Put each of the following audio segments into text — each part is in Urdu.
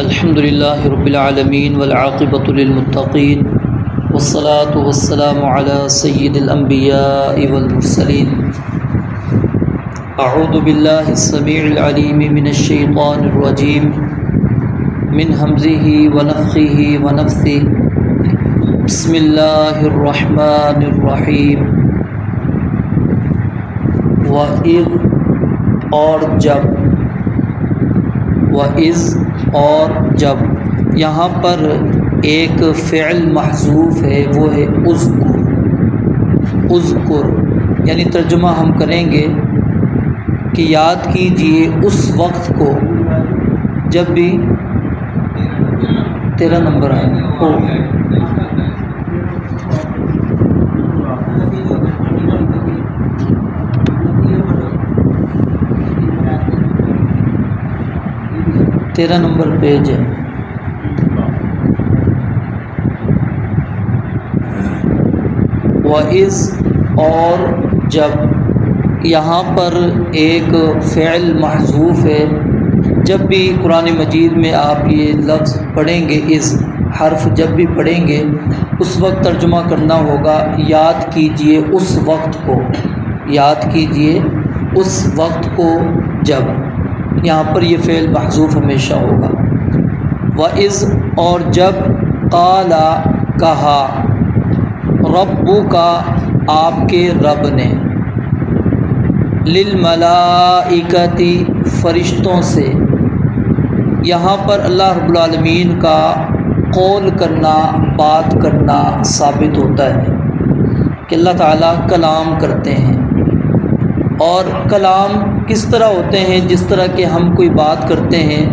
الحمد للہ رب العالمین والعاقبۃ للمتقین والصلاة والسلام علی سید الانبیاء والمرسلین اعوذ باللہ السمیع العلیم من الشیطان الرجیم من ہمزہ ونفخہ ونفثہ بسم اللہ الرحمن الرحیم وَإِذْ اور جب وَإِذْ اور جب یہاں پر ایک فعل محذوف ہے، وہ ہے اذکر۔ اذکر یعنی ترجمہ ہم کریں گے کہ یاد کیجئے اس وقت کو جب بھی 13 نمبر آئے ہو 13 نمبر پیج ہے۔ وَإِذْ اور جب یہاں پر ایک فعل محذوف ہے۔ جب بھی قرآن مجید میں آپ یہ لفظ پڑھیں گے، اس حرف جب بھی پڑھیں گے اس وقت ترجمہ کرنا ہوگا یاد کیجئے اس وقت کو، یاد کیجئے اس وقت کو جب، یہاں پر یہ فعل محذوف ہمیشہ ہوگا۔ وَإِذْ اور جب قَالَ کہا، رَبُّکَ آپ کے رب نے، لِلْمَلَائِکَةِ فرشتوں سے، یہاں پر اللہ رب العالمین کا قول کرنا، بات کرنا ثابت ہوتا ہے کہ اللہ تعالیٰ کلام کرتے ہیں۔ اور کلام کس طرح ہوتے ہیں؟ جس طرح کہ ہم کوئی بات کرتے ہیں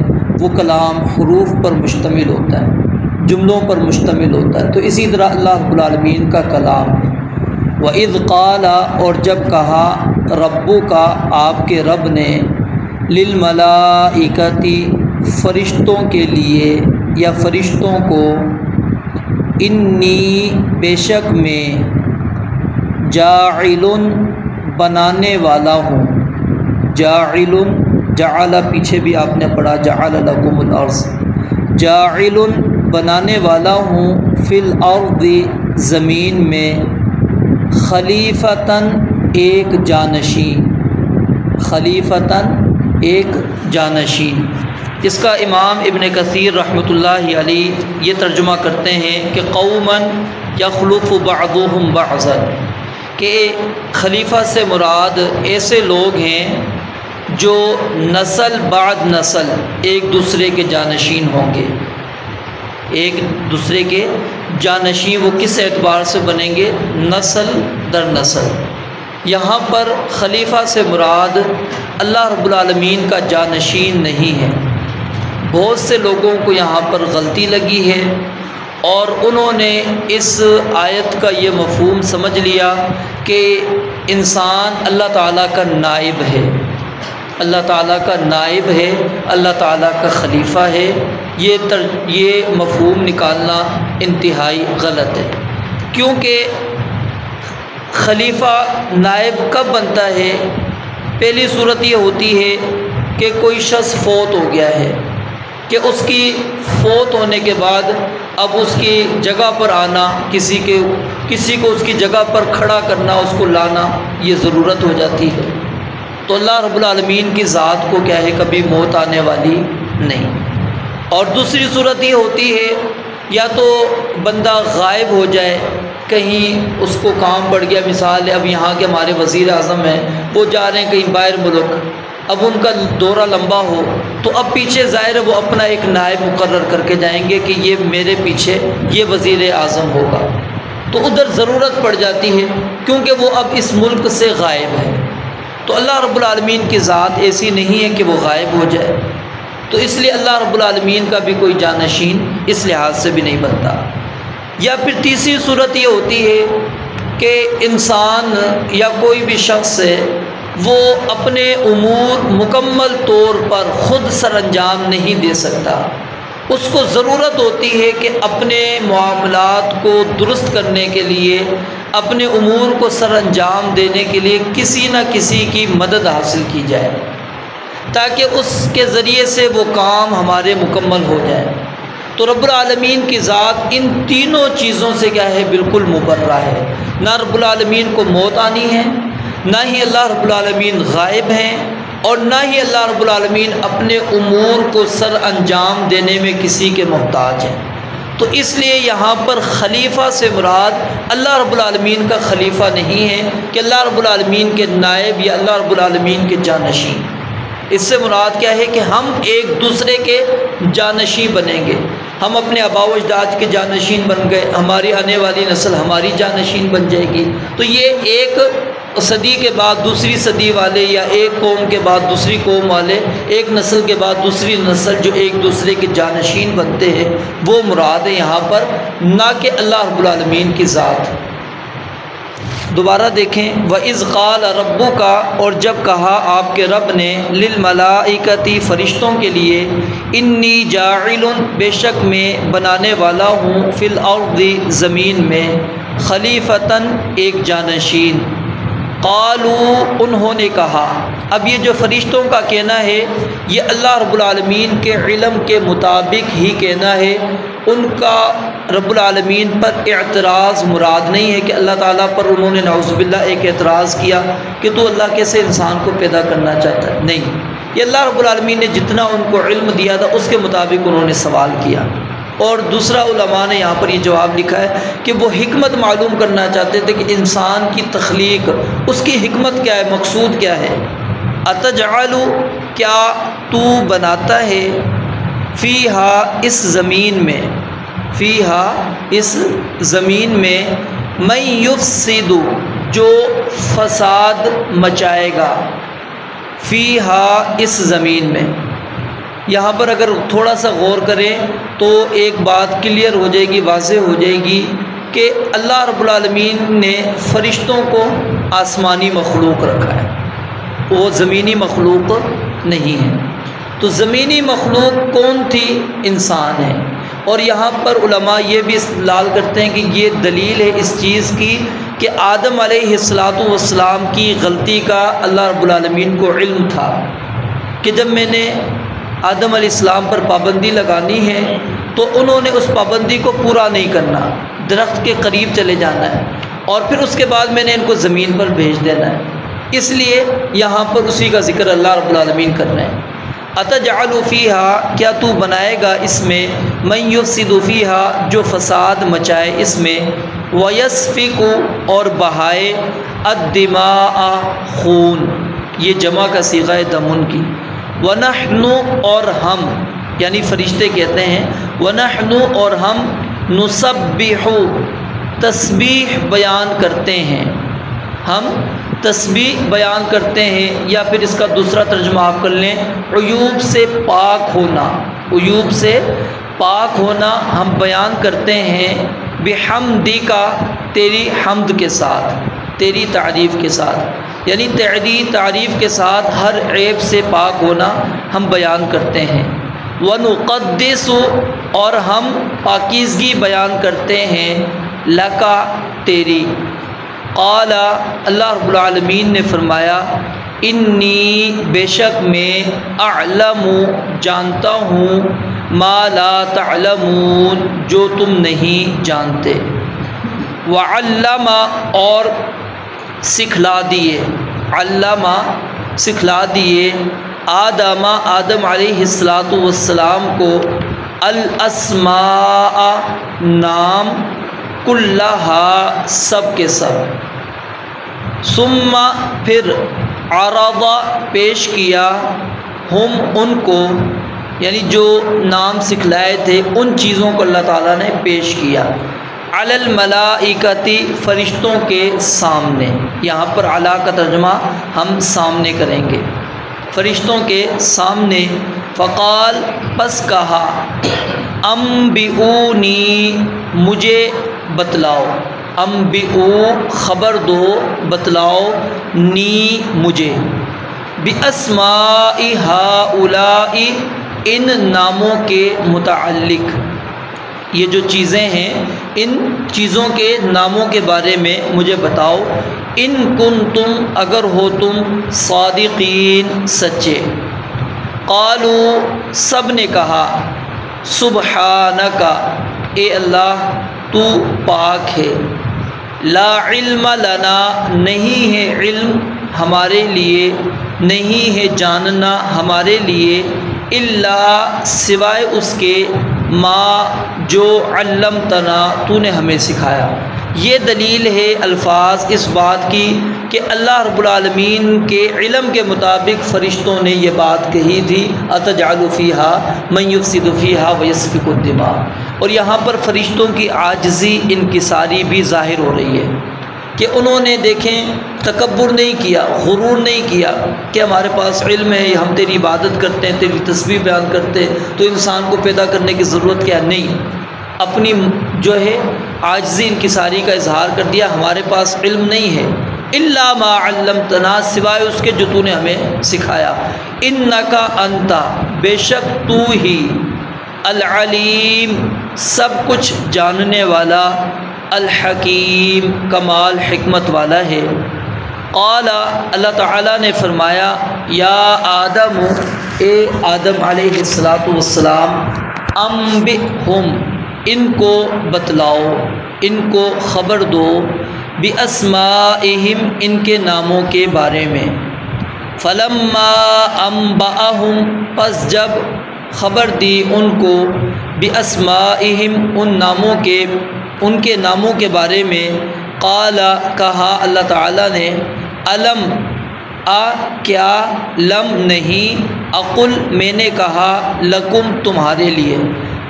وہ کلام حروف پر مشتمل ہوتا ہے، جملوں پر مشتمل ہوتا ہے، تو اسی طرح اللہ رب العالمین کا کلام ہے۔ وَإِذْ قَالَ اور جب کہا، رَبُّکَ آپ کے رب نے، لِلْمَلَائِکَةِ فرشتوں کے لیے یا فرشتوں کو، انی بے شک میں، جاعل بنانے والا ہوں، جاعل، جعل پیچھے بھی آپ نے پڑھا، جعل لکم الارض، جاعل بنانے والا ہوں، فی الارض زمین میں، خلیفتاً ایک جانشین، خلیفتاً ایک جانشین۔ اس کا امام ابن کثیر رحمۃ اللہ علیہ یہ ترجمہ کرتے ہیں کہ قوما یخلف بعضهم بعضا، کہ خلیفہ سے مراد ایسے لوگ ہیں جو نسل بعد نسل ایک دوسرے کے جانشین ہوں گے، ایک دوسرے کے جانشین وہ کس اعتبار سے بنیں گے؟ نسل در نسل۔ یہاں پر خلیفہ سے مراد اللہ رب العالمین کا جانشین نہیں ہے۔ بہت سے لوگوں کو یہاں پر غلطی لگی ہے اور انہوں نے اس آیت کا یہ مفہوم سمجھ لیا کہ انسان اللہ تعالیٰ کا نائب ہے، اللہ تعالیٰ کا نائب ہے، اللہ تعالیٰ کا خلیفہ ہے۔ یہ مفہوم نکالنا انتہائی غلط ہے، کیونکہ خلیفہ نائب کب بنتا ہے؟ پہلی صورت یہ ہوتی ہے کہ کوئی شخص فوت ہو گیا ہے، کہ اس کی فوت ہونے کے بعد اب اس کی جگہ پر آنا، کسی کو اس کی جگہ پر کھڑا کرنا، اس کو لانا، یہ ضرورت ہو جاتی ہے۔ تو اللہ رب العالمین کی ذات کو کیا ہے، کبھی موت آنے والی نہیں۔ اور دوسری صورت یہ ہوتی ہے یا تو بندہ غائب ہو جائے، کہیں اس کو کام پڑ گیا، مثال ہے اب یہاں کے ہمارے وزیر اعظم ہیں، وہ جا رہے ہیں کہیں باہر ملک، اب ان کا دورہ لمبا ہو تو اب پیچھے ظاہر ہے وہ اپنا ایک نائب مقرر کر کے جائیں گے کہ یہ میرے پیچھے یہ وزیر اعظم ہوگا، تو ادھر ضرورت پڑ جاتی ہے کیونکہ وہ اب اس ملک سے غائب ہے۔ تو اللہ رب العالمین کی ذات ایسی نہیں ہے کہ وہ غائب ہو جائے، تو اس لیے اللہ رب العالمین کا بھی کوئی جانشین اس لحاظ سے بھی نہیں بنتا۔ یا پھر تیسری صورت یہ ہوتی ہے کہ انسان یا کوئی بھی شخص ہے وہ اپنے امور مکمل طور پر خود سر انجام نہیں دے سکتا، اس کو ضرورت ہوتی ہے کہ اپنے معاملات کو درست کرنے کے لیے، اپنے امور کو سر انجام دینے کے لیے کسی نہ کسی کی مدد حاصل کی جائے۔ تاکہ اس کے ذریعے سے وہ کام ہمارے مکمل ہو جائے۔ تو رب العالمین کی ذات ان تینوں چیزوں سے کیا ہے؟ بالکل مبرہ ہے۔ نہ رب العالمین کو موت آنی ہے، نہ ہی اللہ رب العالمین غائب ہیں، اور نہ ہی اللہ رب العالمین اپنے امور کو سر انجام دینے میں کسی کے محتاج ہیں۔ تو اس لیے یہاں پر خلیفہ سے مراد اللہ رب العالمین کا خلیفہ نہیں ہے کہ اللہ رب العالمین کے نائب یا اللہ رب العالمین کے جانشین۔ اس سے مراد کیا ہے کہ ہم ایک دوسرے کے جانشین بنیں گے۔ ہم اپنے آباء و اجداد کے جانشین بن گئے، ہماری آنے والی نسل ہماری جانشین بن جائے گی۔ تو یہ ایک صدی کے بعد دوسری صدی والے، یا ایک قوم کے بعد دوسری قوم والے، ایک نسل کے بعد دوسری نسل جو ایک دوسرے کے جانشین بنتے ہیں، وہ مراد ہے یہاں پر، نہ کہ اللہ رب العالمین کی ذات۔ دوبارہ دیکھیں، وَإِذْ قَالَ رَبُّكَ، اور جب کہا آپ کے رب نے، لِلْمَلَائِكَةِ فرشتوں کے لیے، اِنِّی جَاعِلٌ بے شک میں بنانے والا ہوں، فِي الْأَرْضِ زمین میں، خلیفتاً ایک جانشین۔ قالوا انہوں نے کہا، اب یہ جو فرشتوں کا کہنا ہے یہ اللہ رب العالمین کے علم کے مطابق ہی کہنا ہے، ان کا رب العالمین پر اعتراض مراد نہیں ہے کہ اللہ تعالیٰ پر انہوں نے نعوذ باللہ ایک اعتراض کیا کہ تو اللہ کیسے انسان کو پیدا کرنا چاہتا ہے، نہیں، یہ اللہ رب العالمین نے جتنا ان کو علم دیا تھا اس کے مطابق انہوں نے سوال کیا۔ اور دوسرا علماء نے یہاں پر یہ جواب لکھا ہے کہ وہ حکمت معلوم کرنا چاہتے تھے کہ انسان کی تخلیق، اس کی حکمت کیا ہے، مقصود کیا ہے۔ اتجعل، کیا تو بناتا ہے، فیہا اس زمین میں، فیہا اس زمین میں، من یفسد جو فساد مچائے گا، فیہا اس زمین میں۔ یہاں پر اگر تھوڑا سا غور کریں تو ایک بات کلیئر ہو جائے گی، واضح ہو جائے گی کہ اللہ رب العالمین نے فرشتوں کو آسمانی مخلوق رکھا ہے، وہ زمینی مخلوق نہیں ہے۔ تو زمینی مخلوق کون تھی؟ انسان ہے۔ اور یہاں پر علماء یہ بھی استدلال کرتے ہیں کہ یہ دلیل ہے اس چیز کی کہ آدم علیہ السلام کی غلطی کا اللہ رب العالمین کو علم تھا کہ جب میں نے آدم علیہ السلام پر پابندی لگانی ہے تو انہوں نے اس پابندی کو پورا نہیں کرنا، درخت کے قریب چلے جانا ہے، اور پھر اس کے بعد میں نے ان کو زمین پر بھیج دینا ہے۔ اس لیے یہاں پر اسی کا ذکر اللہ رب العالمین کر رہے ہیں۔ اتجعل فیہا، کیا تو بنائے گا اس میں، من یفسد فیہا جو فساد مچائے اس میں، ویسفک اور بہائے، الدماء خون، یہ جمع کا صیغہ ہے دمن کی، وَنَحْنُ اور ہم، یعنی فرشتے کہتے ہیں، وَنَحْنُ اور ہم، نُسَبِّحُ تسبیح بیان کرتے ہیں، ہم تسبیح بیان کرتے ہیں، یا پھر اس کا دوسرا ترجمہ آپ کر لیں، عیوب سے پاک ہونا، عیوب سے پاک ہونا ہم بیان کرتے ہیں، بحمدک تیری حمد کے ساتھ، تیری تعریف کے ساتھ، یعنی تیری تعریف کے ساتھ ہر عیب سے پاک ہونا ہم بیان کرتے ہیں۔ وَنُقَدِّسُ اور ہم پاکیزگی بیان کرتے ہیں، لَکَ تیری۔ قال اللہ رب العالمین نے فرمایا، انی بے شک میں، اعلم جانتا ہوں، ما لا تعلمون جو تم نہیں جانتے، وعلم اور سکھلا دیے، علامہ سکھلا دیے، آدم علیہ السلام کو، الاسماء نام، کلہا سب کے سب، ثم پھر عرض پیش کیا، ہم ان کو، یعنی جو نام سکھلائے تھے ان چیزوں کو اللہ تعالیٰ نے پیش کیا، علی الملائکتی فرشتوں کے سامنے، یہاں پر علی کا ترجمہ ہم سامنے کریں گے، فرشتوں کے سامنے، فقال پس کہا، انبئونی مجھے بتلاؤ، انبئو خبر دو، بتلاؤ، نی مجھے، باسماء ہؤلاء ان ناموں کے متعلق، یہ جو چیزیں ہیں ان چیزوں کے ناموں کے بارے میں مجھے بتاؤ، ان کنتم اگر ہو تم صادقین سچے، قالوا سب نے کہا سبحانک اے اللہ تو پاک ہے، لا علم لنا نہیں ہے علم ہمارے لیے، نہیں ہے جاننا ہمارے لیے، الا سوائے اس کے ما جو علمتنا تو نے ہمیں سکھایا۔ یہ دلیل ہے الفاظ اس بات کی کہ اللہ رب العالمین کے علم کے مطابق فرشتوں نے یہ بات کہی تھی اتجعل فیہا من یفسد فیہا ویسفک الدماء، اور یہاں پر فرشتوں کی عاجزی انکساری بھی ظاہر ہو رہی ہے کہ انہوں نے دیکھیں تکبر نہیں کیا، غرور نہیں کیا کہ ہمارے پاس علم ہے، ہم تیری عبادت کرتے ہیں، تیری تسبیح بیان کرتے ہیں، تو انسان کو پیدا کرنے کی ضرورت کیا؟ نہیں، اپنی جو ہے عاجزی انکساری کا اظہار کر دیا، ہمارے پاس علم نہیں ہے، الا ما علمتنا سوائے اس کے جو تو نے ہمیں سکھایا، انک انت بے شک تو ہی، العلیم سب کچھ جاننے والا، الحکیم کمال حکمت والا ہے۔ قال اللہ تعالیٰ نے فرمایا یا آدم اے آدم علیہ السلام، انبئہم ان کو بتلاؤ، ان کو خبر دو، باسمائہم ان کے ناموں کے بارے میں، فلما انبأہم پس جب خبر دی ان کو، باسمائہم ان کے ناموں کے بارے میں، قال کہا اللہ تعالیٰ نے، الم کیا، لم نہیں، اقل میں نے کہا، لکم تمہارے لیے،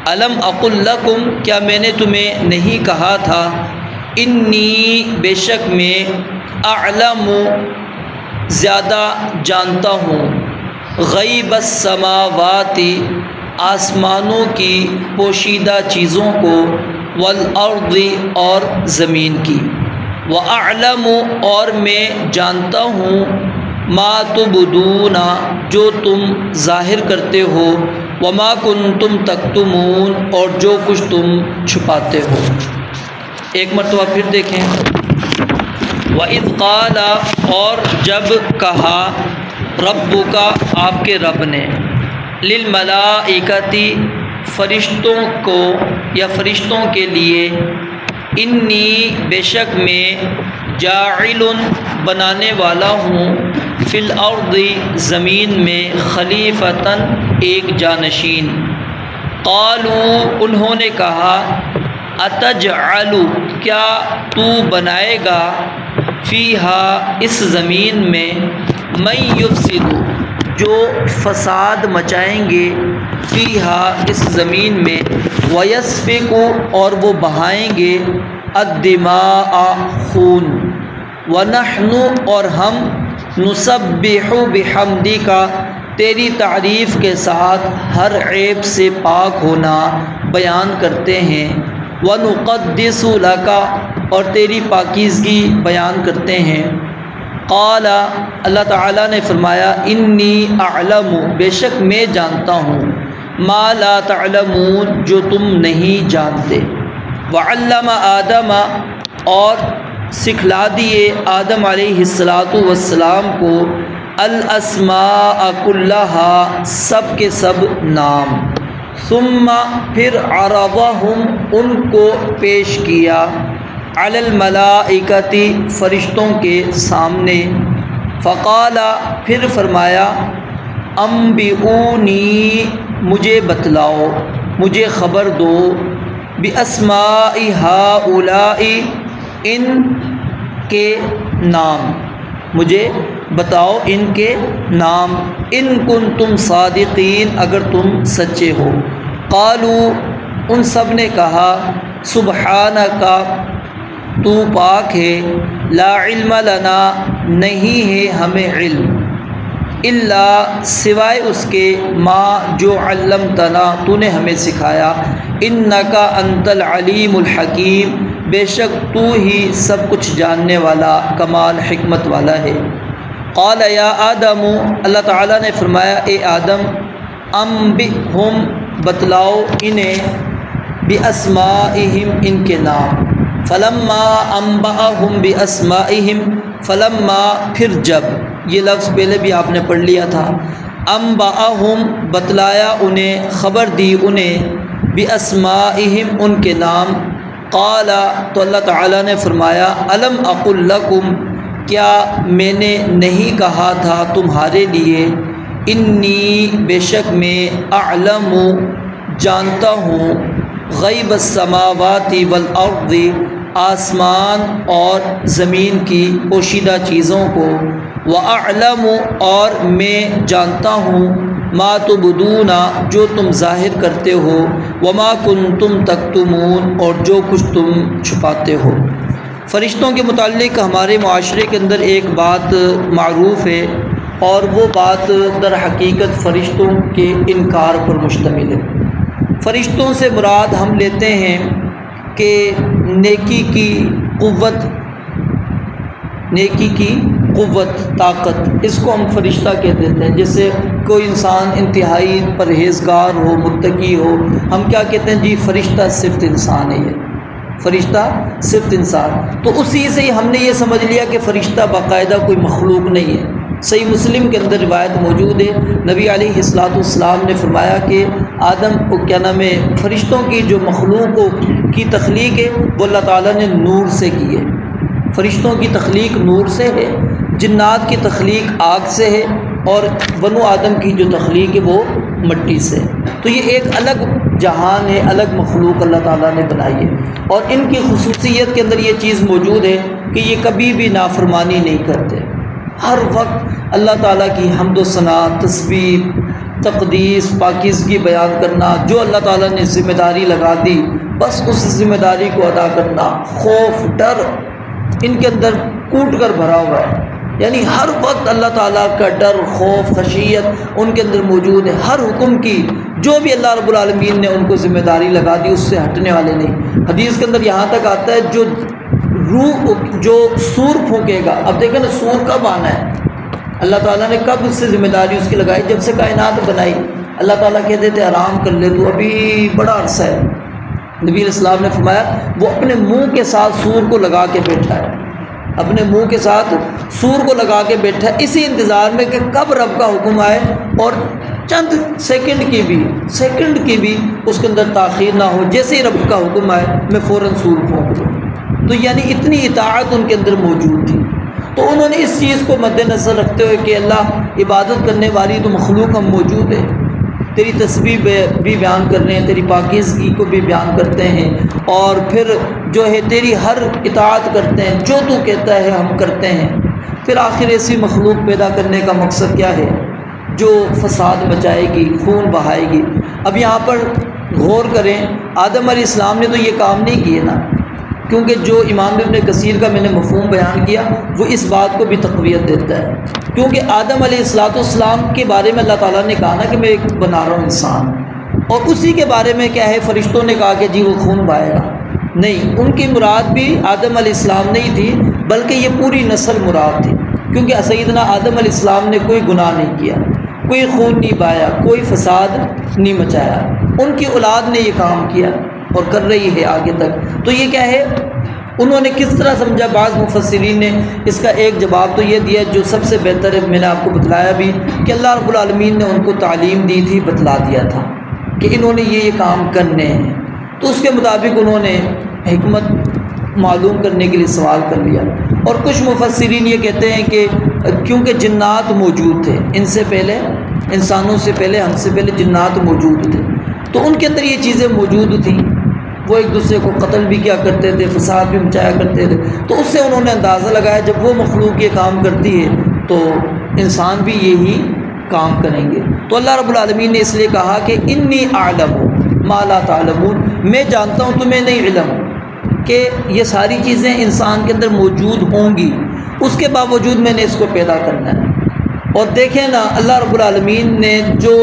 الم اقل لکم کیا میں نے تمہیں نہیں کہا تھا، انی بے شک میں، اعلم زیادہ جانتا ہوں، غیب السماوات آسمانوں کی پوشیدہ چیزوں کو، والارض اور زمین کی، واعلم اور میں جانتا ہوں، ما تبدون جو تم ظاہر کرتے ہو، وما کنتم تکتمون اور جو کچھ تم چھپاتے ہو۔ ایک مرتبہ پھر دیکھیں، وَإِذْ قَالَ اور جب کہا، ربک آپ کے رب نے، للملائکۃ فرشتوں کو یا فرشتوں کے لیے، انی بے شک میں، جاعل بنانے والا ہوں، فی الارض زمین میں، خلیفتاً ایک جانشین، قالوا انہوں نے کہا، اتجعل کیا تو بنائے گا، فیہا اس زمین میں، من یفسد جو فساد مچائیں گے، فیہا اس زمین میں، ویسفک اور وہ بہائیں گے، الدماء خون، ونحن اور ہم، نسبح بحمدک تیری تعریف کے ساتھ ہر عیب سے پاک ہونا بیان کرتے ہیں، ونقدس لک اور تیری پاکیزگی بیان کرتے ہیں، قال اللہ تعالیٰ نے فرمایا، انی اعلم بے شک میں جانتا ہوں، ما لا تعلمون جو تم نہیں جانتے، وعلم آدم اور سکھلا دیے آدم علیہ السلام کو، الاسماء کلہا سب کے سب نام، ثم پھر عرضہم ان کو پیش کیا، علی الملائکۃ فرشتوں کے سامنے، فقال پھر فرمایا، انبئونی مجھے بتلاؤ، مجھے خبر دو، باسماء ہؤلاء ان کے نام، مجھے بتاؤ ان کے نام، ان کنتم صادقین اگر تم سچے ہو، قالوا ان سب نے کہا، سبحانک تو پاک ہے، لا علم لنا نہیں ہے ہمیں علم، الا سوائے اس کے، ما جو علمتنا تو نے ہمیں سکھایا، انک انت العلیم الحکیم بے شک تو ہی سب کچھ جاننے والا کمال حکمت والا ہے۔ قال یا آدم اللہ تعالیٰ نے فرمایا، اے آدم، انبئہم بتلاؤ انہیں، باسمائہم ان کے نام، فلما انبأہم باسمائہم فلما پھر جب، یہ لفظ پہلے بھی آپ نے پڑھ لیا تھا، انبأہم بتلایا انہیں، خبر دی انہیں، باسمائہم ان کے نام، قال تو اللہ تعالیٰ نے فرمایا الم اقل لکم کیا میں نے نہیں کہا تھا تمہارے لیے، انی بے شک میں اعلم جانتا ہوں، غیب السماوات والارض آسمان اور زمین کی پوشیدہ چیزوں کو، وَأَعْلَمُ اور میں جانتا ہوں، ما تبدون جو تم ظاہر کرتے ہو، وما کنتم تکتمون اور جو کچھ تم چھپاتے ہو۔ فرشتوں کے متعلق ہمارے معاشرے کے اندر ایک بات معروف ہے، اور وہ بات در حقیقت فرشتوں کے انکار پر مشتمل ہے۔ فرشتوں سے مراد ہم لیتے ہیں کہ نیکی کی قوت، طاقت، اس کو ہم فرشتہ کہہ دیتے ہیں۔ جیسے کوئی انسان انتہائی پرہیزگار ہو، متقی ہو، ہم کیا کہتے ہیں؟ جی فرشتہ صرف انسان ہے، یہ فرشتہ صرف انسان۔ تو اسی سے ہی ہم نے یہ سمجھ لیا کہ فرشتہ باقاعدہ کوئی مخلوق نہیں ہے۔ صحیح مسلم کے اندر روایت موجود ہے، نبی علیہ السلام نے فرمایا کہ آدم کو کیا نام ہے، فرشتوں کی جو مخلوق کی تخلیق ہے وہ اللہ تعالیٰ نے نور سے کی ہے۔ فرشتوں کی تخلیق نور سے ہے، جنات کی تخلیق آگ سے ہے، اور بنو آدم کی جو تخلیق ہے وہ مٹی سے ہے۔ تو یہ ایک الگ جہان ہے، الگ مخلوق اللہ تعالیٰ نے بنائی ہے، اور ان کی خصوصیت کے اندر یہ چیز موجود ہے کہ یہ کبھی بھی نافرمانی نہیں کرتے، ہر وقت اللہ تعالیٰ کی حمد و ثنا، تسبیح، تقدیس، پاکیزگی بیان کرنا، جو اللہ تعالیٰ نے ذمہ داری لگا دی بس اس ذمہ داری کو ادا کرنا، خوف، ڈر ان کے اندر کوٹ کر بھرا ہوا ہے، یعنی ہر وقت اللہ تعالیٰ کا ڈر، خوف، خشیت ان کے اندر موجود ہے۔ ہر حکم کی جو بھی اللہ رب العالمین نے ان کو ذمہ داری لگا دی اس سے ہٹنے والے نہیں۔ حدیث کے اندر یہاں تک آتا ہے جو سور پھونکے گا، اب دیکھیں نا سور کب آنا ہے، اللہ تعالیٰ نے کب اس سے ذمہ داری اس کی لگائی؟ جب سے کائنات بنائی۔ اللہ تعالیٰ کہتے تھے آرام کر لے تو ابھی بڑا عرصہ ہے، نبی علیہ السلام نے فرمایا وہ اپنے منہ کے ساتھ سور کو لگا کے بیٹھا ہے، اپنے منہ کے ساتھ سور کو لگا کے بیٹھا ہے، اسی انتظار میں کہ کب رب کا حکم آئے اور چند سیکنڈ کی بھی اس کے اندر تاخیر نہ ہو، جیسے ہی رب کا حکم آئے میں فوراً سور پھونک دوں۔ تو یعنی اتنی اطاعت ان کے اندر موجود تھی۔ تو انہوں نے اس چیز کو مد نظر رکھتے ہوئے کہ اللہ عبادت کرنے والی تو مخلوق ہم موجود ہے، تیری تسبیح بھی بیان کر رہے ہیں، تیری پاکیزگی کو بھی بیان کرتے ہیں، اور پھر جو ہے تیری ہر اطاعت کرتے ہیں، جو تو کہتا ہے ہم کرتے ہیں۔ پھر آخر ایسی مخلوق پیدا کرنے کا مقصد کیا ہے جو فساد مچائے گی، خون بہائے گی۔ اب یہاں پر غور کریں، آدم علیہ السلام نے تو یہ کام نہیں کیے نا، کیونکہ جو امام ابن کثیر کا میں نے مفہوم بیان کیا وہ اس بات کو بھی تقویت دیتا ہے، کیونکہ آدم علیہ السلام کے بارے میں اللہ تعالیٰ نے کہا نا کہ میں ایک بنا رہا ہوں انسان، اور اسی کے بارے میں کیا ہے فرشتوں نے کہا کہ جی وہ خون بہائے گا، نہیں، ان کی مراد بھی آدم علیہ السلام نہیں تھی بلکہ یہ پوری نسل مراد تھی، کیونکہ سیدنا آدم علیہ السلام نے کوئی گناہ نہیں کیا، کوئی خون نہیں بہایا، کوئی فساد نہیں مچایا، ان کی اولاد نے یہ کام کیا اور کر رہی ہے آگے تک۔ تو یہ کیا ہے، انہوں نے کس طرح سمجھا؟ بعض مفسرین نے اس کا ایک جواب تو یہ دیا جو سب سے بہتر ہے، میں نے آپ کو بتلایا بھی کہ اللہ رب العالمین نے ان کو تعلیم دی تھی، بتلا دیا تھا کہ انہوں نے یہ کام کرنے ہیں، تو اس کے مطابق انہوں نے حکمت معلوم کرنے کے لیے سوال کر لیا۔ اور کچھ مفسرین یہ کہتے ہیں کہ کیونکہ جنات موجود تھے ان سے پہلے، انسانوں سے پہلے، ہم سے پہلے جنات موجود تھے، تو ان کے اندر یہ چیزیں موجود تھیں، وہ ایک دوسرے کو قتل بھی کیا کرتے تھے، فساد بھی مچایا کرتے تھے، تو اس سے انہوں نے اندازہ لگایا جب وہ مخلوق یہ کام کرتی ہے تو انسان بھی یہی کام کریں گے۔ تو اللہ رب العالمین نے اس لیے کہا کہ انی اعلم ما لا تعلمون، میں جانتا ہوں تمہیں نہیں علم کہ یہ ساری چیزیں انسان کے اندر موجود ہوں گی، اس کے باوجود میں نے اس کو پیدا کرنا ہے۔ اور دیکھیں نا اللہ رب العالمین نے جو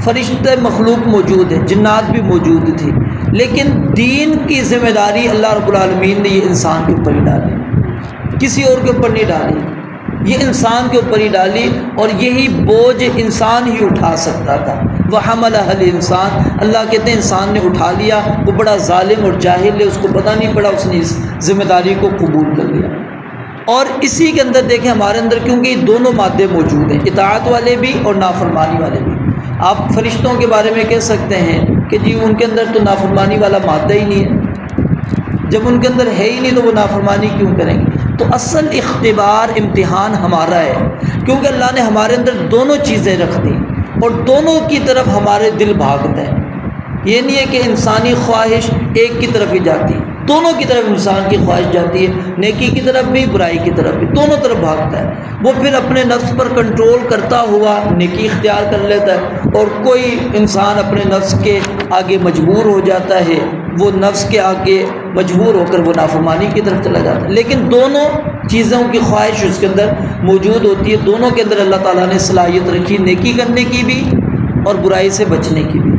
فرشتے مخلوق موجود ہیں، جنات بھی موجود تھی، لیکن دین کی ذمہ داری اللہ رب العالمین نے یہ انسان کے اوپر ہی ڈالی، کسی اور کے اوپر نہیں ڈالی، یہ انسان کے اوپر ہی ڈالی، اور یہی بوجھ انسان ہی اٹھا سکتا تھا۔ وَحَمَلَهَا الْإِنسان، اللہ کہتے ہیں انسان نے اٹھا لیا، وہ بڑا ظالم اور جاہل ہے، اس کو پتہ نہیں پڑا، اس نے اس ذمہ داری کو قبول کر لیا۔ اور اسی کے اندر دیکھیں ہمارے اندر کیونکہ یہ دونوں مادے موجود ہیں، اطاعت والے بھی اور نافرمانی والے بھی۔ آپ فرشتوں کے بارے میں کہہ سکتے ہیں کہ جی ان کے اندر تو نافرمانی والا مادہ ہی نہیں ہے، جب ان کے اندر ہے ہی نہیں تو وہ نافرمانی کیوں کریں گے؟ تو اصل اختبار امتحان ہمارا ہے، کیونکہ اللہ نے ہمارے اندر دونوں چیزیں رکھ دی اور دونوں کی طرف ہمارے دل بھاگتے ہیں۔ یہ نہیں ہے کہ انسانی خواہش ایک کی طرف ہی جاتی ہے، دونوں کی طرف انسان کی خواہش جاتی ہے، نیکی کی طرف بھی برائی کی طرف بھی، دونوں طرف بھاگتا ہے۔ وہ پھر اپنے نفس پر کنٹرول کرتا ہوا نیکی اختیار کر لیتا ہے، اور کوئی انسان اپنے نفس کے آگے مجبور ہو جاتا ہے، وہ نفس کے آگے مجبور ہو کر وہ نافرمانی کی طرف چلا جاتا ہے۔ لیکن دونوں چیزوں کی خواہش اس کے اندر موجود ہوتی ہے، دونوں کے اندر اللہ تعالیٰ نے صلاحیت رکھی، نیکی کرنے کی بھی اور برائی سے بچنے کی بھی۔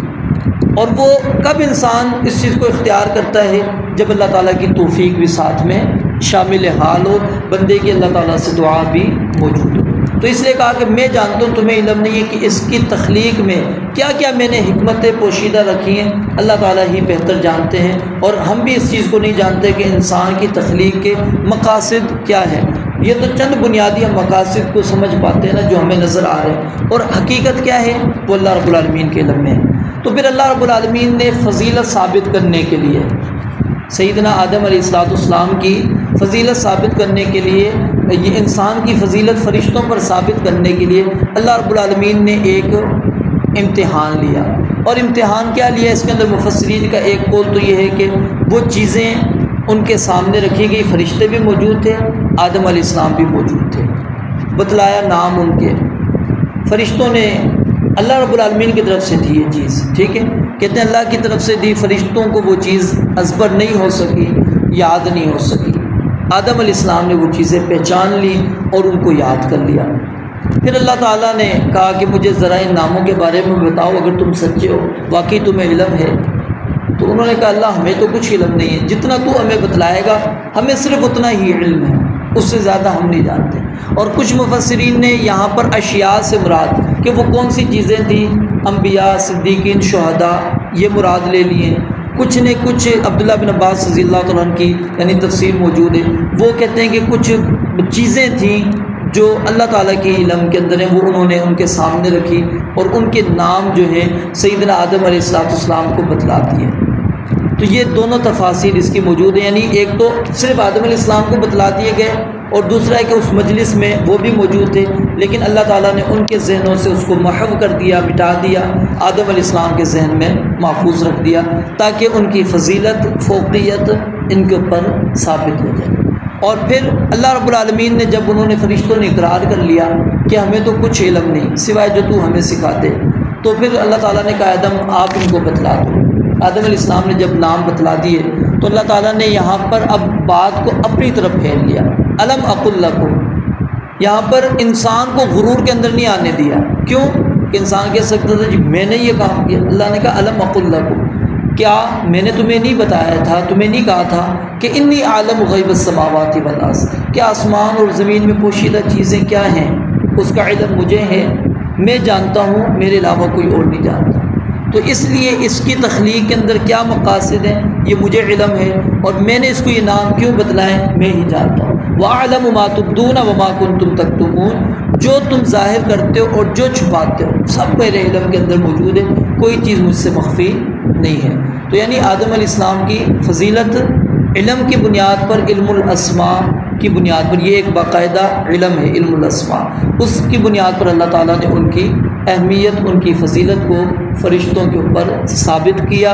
اور وہ کب انسان اس چیز کو اختیار کرتا ہے؟ جب اللہ تعالیٰ کی توفیق بھی ساتھ میں شامل حال ہو، بندے کی اللہ تعالیٰ سے دعا بھی موجود ہو۔ تو اس لیے کہا کہ میں جانتا ہوں تمہیں علم نہیں ہے کہ اس کی تخلیق میں کیا کیا میں نے حکمتیں پوشیدہ رکھی ہیں، اللہ تعالیٰ ہی بہتر جانتے ہیں، اور ہم بھی اس چیز کو نہیں جانتے کہ انسان کی تخلیق کے مقاصد کیا ہیں۔ یہ تو چند بنیادی ہم مقاصد کو سمجھ پاتے ہیں نا جو ہمیں نظر آ رہے ہیں، اور حقیقت کیا ہے وہ اللہ رب العالمین کے علم میں ہے۔ تو پھر اللہ رب العالمین نے فضیلت ثابت کرنے کے لیے سیدنا آدم علیہ السلام کی فضیلت ثابت کرنے کے لیے، یہ انسان کی فضیلت فرشتوں پر ثابت کرنے کے لیے اللہ رب العالمین نے ایک امتحان لیا۔ اور امتحان کیا لیا؟ اس کے اندر مفسرین کا ایک قول تو یہ ہے کہ وہ چیزیں ان کے سامنے رکھی گئی، فرشتے بھی موجود تھے، آدم علیہ السلام بھی موجود تھے، بتلایا نام ان کے۔ فرشتوں نے اللہ رب العالمین کی طرف سے تھی یہ چیز، ٹھیک ہے، کہتے ہیں اللہ کی طرف سے دی، فرشتوں کو وہ چیز ازبر نہیں ہو سکی، یاد نہیں ہو سکی۔ آدم علیہ السلام نے وہ چیزیں پہچان لی اور ان کو یاد کر لیا۔ پھر اللہ تعالیٰ نے کہا کہ مجھے ذرا ان ناموں کے بارے میں بتاؤ، اگر تم سچے ہو، واقعی تمہیں علم ہے۔ تو انہوں نے کہا اللہ ہمیں تو کچھ علم نہیں ہے، جتنا تو ہمیں بتلائے گا ہمیں صرف اتنا ہی علم ہے، اس سے زیادہ ہم نہیں جانتے۔ اور کچھ مفسرین نے یہاں پر اشیاء سے مراد کہ وہ کون سی چیزیں تھیں، انبیاء، صدیقین، شہداء، یہ مراد لے لیے۔ کچھ نے کچھ عبداللہ بن عباس رضی اللہ تعالیٰ عنہ کی یعنی تفسیر موجود ہے، وہ کہتے ہیں کہ کچھ چیزیں تھیں جو اللہ تعالیٰ کے علم کے اندر ہیں، وہ انہوں نے ان کے سامنے رکھی اور ان کے نام جو ہیں سیدنا آدم علیہ السلام کو بتلا دیے۔ تو یہ دونوں تفاسیر اس کی موجود ہیں، یعنی ایک تو صرف آدم علیہ السلام کو بتلا دیے گئے، اور دوسرا ہے کہ اس مجلس میں وہ بھی موجود تھے، لیکن اللہ تعالیٰ نے ان کے ذہنوں سے اس کو محو کر دیا، مٹا دیا، آدم علیہ السلام کے ذہن میں محفوظ رکھ دیا تاکہ ان کی فضیلت، فوقیت ان کے اوپر ثابت ہو جائے۔ اور پھر اللہ رب العالمین نے جب انہوں نے فرشتوں نے اقرار کر لیا کہ ہمیں تو کچھ علم نہیں سوائے جو تو ہمیں سکھاتے، تو پھر اللہ تعالیٰ نے کہا آدم آپ ان کو بتلا دو۔ آدم علیہ السلام نے جب نام بتلا دیے تو اللہ تعالیٰ نے یہاں پر اب بات کو اپنی طرف پھیر لیا۔ الم اقل لکم، یہاں پر انسان کو غرور کے اندر نہیں آنے دیا۔ کیوں کہ انسان کہہ سکتا تھا جی میں نے یہ کام کیا۔ اللہ نے کہا الم اقل لکم، کیا میں نے تمہیں نہیں بتایا تھا، تمہیں نہیں کہا تھا کہ انی عالم غیب السماوات والارض، کیا آسمان اور زمین میں پوشیدہ چیزیں کیا ہیں اس کا علم مجھے ہے، میں جانتا ہوں، میرے علاوہ کوئی اور نہیں جانتا۔ تو اس لیے اس کی تخلیق کے اندر کیا مقاصد ہیں یہ مجھے علم ہے، اور میں نے اس کو یہ نام کیوں بتلائے میں ہی جانتا ہوں۔ وَأَعْلَمُ مَا تُبْدُونَ وَمَا كُنْتُمْ تَكْتُمُونَ، جو تم ظاہر کرتے ہو اور جو چھپاتے ہو سب میرے علم کے اندر موجود ہے، کوئی چیز مجھ سے مخفی نہیں ہے۔ تو یعنی آدم علیہ السلام کی فضیلت علم کی بنیاد پر، علم الاسماء کی بنیاد پر، یہ ایک باقاعدہ علم ہے علم الاسماء، اس کی بنیاد پر اللہ تعالیٰ نے ان کی اہمیت، ان کی فضیلت کو فرشتوں کے اوپر ثابت کیا۔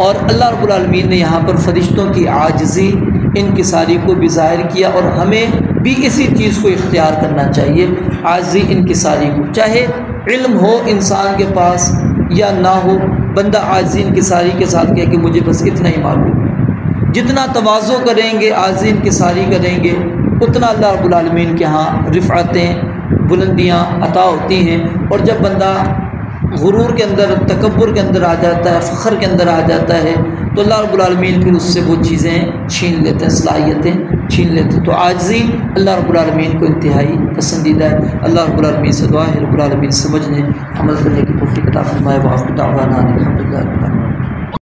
اور اللہ رب العالمین نے یہاں پر فرشتوں کی عاجزی، انکساری کو بھی ظاہر کیا، اور ہمیں بھی اسی چیز کو اختیار کرنا چاہیے، عاجزی، انکساری کو، چاہے علم ہو انسان کے پاس یا نہ ہو، بندہ عاجزی انکساری کے ساتھ کہے کہ مجھے بس اتنا ہی معلوم ہے۔ جتنا تواضع کریں گے، عاجزی انکساری کریں گے، اتنا اللہ رب العالمین کے ہاں رفعتیں، بلندیاں عطا ہوتی ہیں۔ اور جب بندہ غرور کے اندر، تکبر کے اندر آ جاتا ہے، فخر کے اندر آ جاتا ہے، تو اللہ رب العالمین پھر اس سے وہ چیزیں چھین لیتے ہیں، صلاحیتیں چھین لیتے ہیں۔ تو عاجزی اللہ رب العالمین کو انتہائی پسندیدہ ہے۔ اللہ رب العالمین سے دعا ہے رب العالمین سمجھنے، عمل کرنے کی توفیق عطا فرمائے۔ وآخر دعوانا الحمدللہ رب العالمین۔